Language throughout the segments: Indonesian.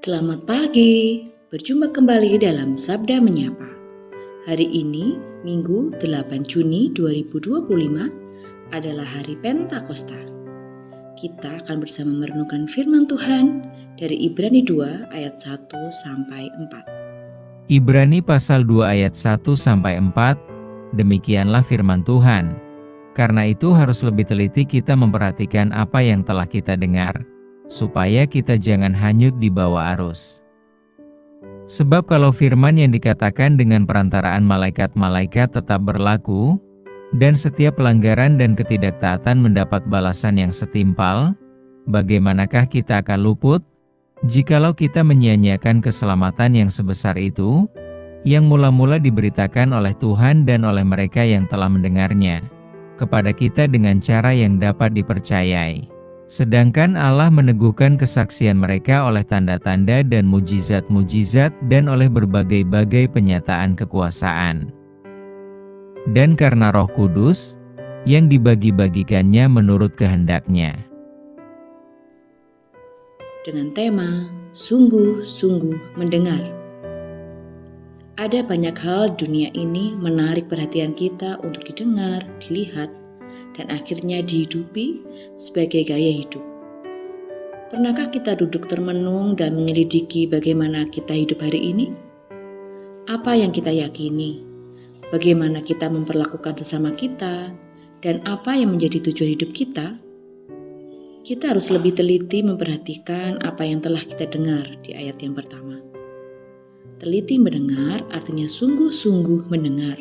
Selamat pagi, berjumpa kembali dalam Sabda Menyapa. Hari ini, Minggu 8 Juni 2025 adalah hari Pentakosta. Kita akan bersama merenungkan firman Tuhan dari Ibrani 2 ayat 1 sampai 4. Ibrani pasal 2 ayat 1 sampai 4, demikianlah firman Tuhan. Karena itu harus lebih teliti kita memperhatikan apa yang telah kita dengar, supaya kita jangan hanyut di bawah arus. Sebab kalau firman yang dikatakan dengan perantaraan malaikat-malaikat tetap berlaku, dan setiap pelanggaran dan ketidaktaatan mendapat balasan yang setimpal, bagaimanakah kita akan luput, jikalau kita menyia-nyiakan keselamatan yang sebesar itu, yang mula-mula diberitakan oleh Tuhan dan oleh mereka yang telah mendengarnya, kepada kita dengan cara yang dapat dipercayai. Sedangkan Allah meneguhkan kesaksian mereka oleh tanda-tanda dan mujizat-mujizat dan oleh berbagai-bagai penyataan kekuasaan. Dan karena Roh Kudus, yang dibagi-bagikannya menurut kehendaknya. Dengan tema, sungguh-sungguh mendengar. Ada banyak hal di dunia ini menarik perhatian kita untuk didengar, dilihat, dan akhirnya dihidupi sebagai gaya hidup. Pernahkah kita duduk termenung dan menyelidiki bagaimana kita hidup hari ini? Apa yang kita yakini? Bagaimana kita memperlakukan sesama kita? Dan apa yang menjadi tujuan hidup kita? Kita harus lebih teliti memperhatikan apa yang telah kita dengar di ayat yang pertama. Teliti mendengar artinya sungguh-sungguh mendengar.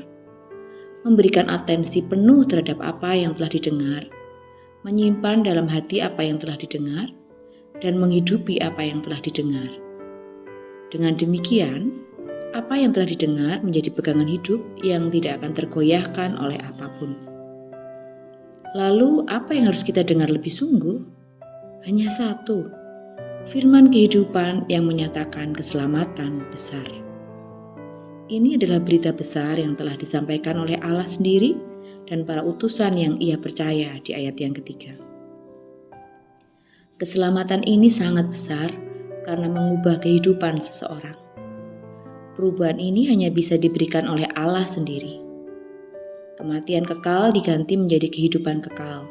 Memberikan atensi penuh terhadap apa yang telah didengar, menyimpan dalam hati apa yang telah didengar, dan menghidupi apa yang telah didengar. Dengan demikian, apa yang telah didengar menjadi pegangan hidup yang tidak akan tergoyahkan oleh apapun. Lalu, apa yang harus kita dengar lebih sungguh? Hanya satu, firman kehidupan yang menyatakan keselamatan besar. Ini adalah berita besar yang telah disampaikan oleh Allah sendiri dan para utusan yang Ia percaya di ayat yang ketiga. Keselamatan ini sangat besar karena mengubah kehidupan seseorang. Perubahan ini hanya bisa diberikan oleh Allah sendiri. Kematian kekal diganti menjadi kehidupan kekal.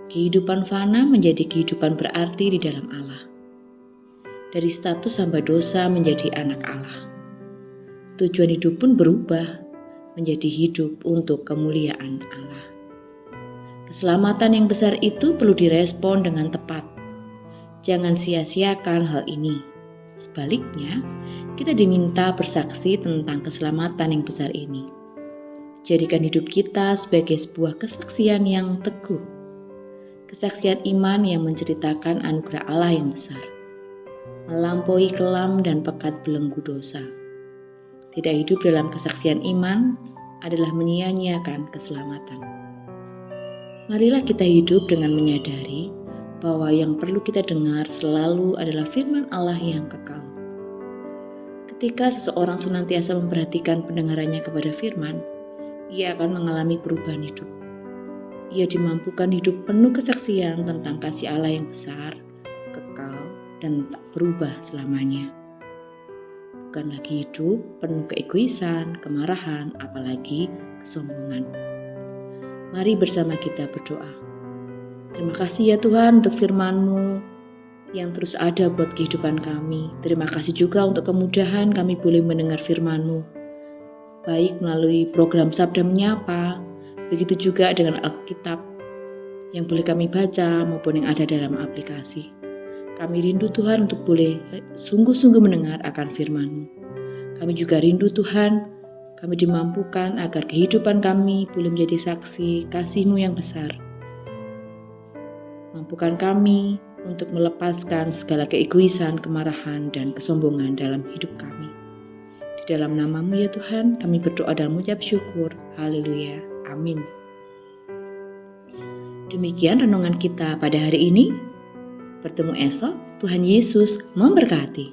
Kehidupan fana menjadi kehidupan berarti di dalam Allah. Dari status hamba dosa menjadi anak Allah. Tujuan hidup pun berubah menjadi hidup untuk kemuliaan Allah. Keselamatan yang besar itu perlu direspon dengan tepat. Jangan sia-siakan hal ini. Sebaliknya, kita diminta bersaksi tentang keselamatan yang besar ini. Jadikan hidup kita sebagai sebuah kesaksian yang teguh. Kesaksian iman yang menceritakan anugerah Allah yang besar. Melampaui kelam dan pekat belenggu dosa. Tidak hidup dalam kesaksian iman adalah menyia-nyiakan keselamatan. Marilah kita hidup dengan menyadari bahwa yang perlu kita dengar selalu adalah firman Allah yang kekal. Ketika seseorang senantiasa memperhatikan pendengarannya kepada firman, ia akan mengalami perubahan hidup. Ia dimampukan hidup penuh kesaksian tentang kasih Allah yang besar, kekal, dan tak berubah selamanya. Bukan lagi hidup penuh keegoisan, kemarahan, apalagi kesombongan. Mari bersama kita berdoa. Terima kasih ya Tuhan untuk firman-Mu yang terus ada buat kehidupan kami. Terima kasih juga untuk kemudahan kami boleh mendengar firman-Mu. Baik melalui program Sabda Menyapa, begitu juga dengan Alkitab yang boleh kami baca maupun yang ada dalam aplikasi. Kami rindu Tuhan untuk boleh sungguh-sungguh mendengar akan firman-Mu. Kami juga rindu Tuhan, kami dimampukan agar kehidupan kami boleh menjadi saksi kasih-Mu yang besar. Mampukan kami untuk melepaskan segala keegoisan, kemarahan, dan kesombongan dalam hidup kami. Di dalam nama-Mu ya Tuhan, kami berdoa dan mengucap syukur. Haleluya. Amin. Demikian renungan kita pada hari ini. Bertemu esok, Tuhan Yesus memberkati.